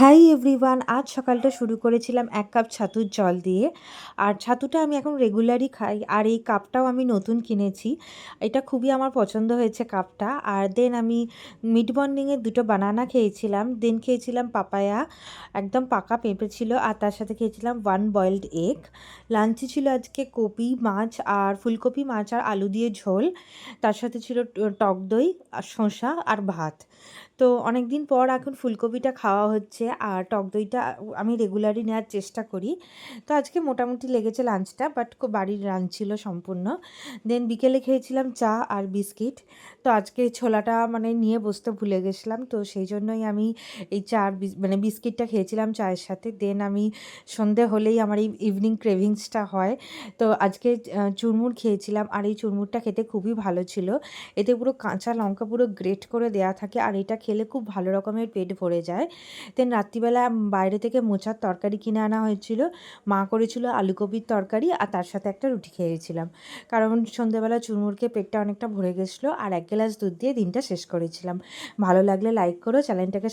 Hi everyone, আজ সকালটা শুরু করেছিলাম ১ কাপ ছাতুর জল দিয়ে। আর ছাতুটা আমি এখন রেগুলারই খাই। আর এই কাপটাও আমি নতুন কিনেছি। এটা খুবই আমার পছন্দ হয়েছে কাপটা। আর দেন আমি মিড মর্নিংয়ে ২ টো বানানা খেয়েছিলাম। দেন খেয়েছিলাম পাপায়া, একদম পাকা পেঁপে ছিল। আর তার সাথে খেয়েছিলাম 1 বয়েলড এগ। লাঞ্চে ছিল আজকে কপি, মাছ আর ফুলকপি, মাছ আর আলু দিয়ে ঝোল। তার সাথে ছিল টক দই আর শসা আর ভাত। তো অনেকদিন পর এখন ফুলকপিটা খাওয়া হচ্ছে আর টক দইটা আমি রেগুলারই নেওয়ার চেষ্টা করি। তো আজকে মোটামুটি লেগেছে লাঞ্চটা, বাট বাড়ির লাঞ্চ ছিল সম্পূর্ণ। দেন বিকেলে খেয়েছিলাম চা আর বিস্কিট। তো আজকে ছোলাটা নিয়ে বসতে ভুলে গেছিলাম, তো সেই জন্যই আমি এই চা আর বিস্কিটটা খেয়েছিলাম চায়ের সাথে। দেন আমি সন্ধে হলেই আমার এই ইভিনিং ক্রেভিংসটা হয়। তো আজকে চুরমুর খেয়েছিলাম আর এই চুরমুরটা খেতে খুবই ভালো ছিল। এতে পুরো কাঁচা লঙ্কা পুরো গ্রেট করে দেয়া থাকে আর এটা খেলে খুব ভালো রকমের পেট ভরে যায়। দেন রাত্রিবেলা বাইরে থেকে মোচার তরকারি কিনে আনা হয়েছিল। মা করেছিল আলুকপির তরকারি আর তার সাথে একটা রুটি খেয়েছিলাম। কারণ সন্ধ্যেবেলা চুরমুর খেয়ে পেটটা অনেকটা ভরে গেছিলো আর ১ গ্লাস দুধ দিয়ে দিনটা শেষ করেছিলাম। ভালো লাগলে লাইক করো, চ্যানেলটাকে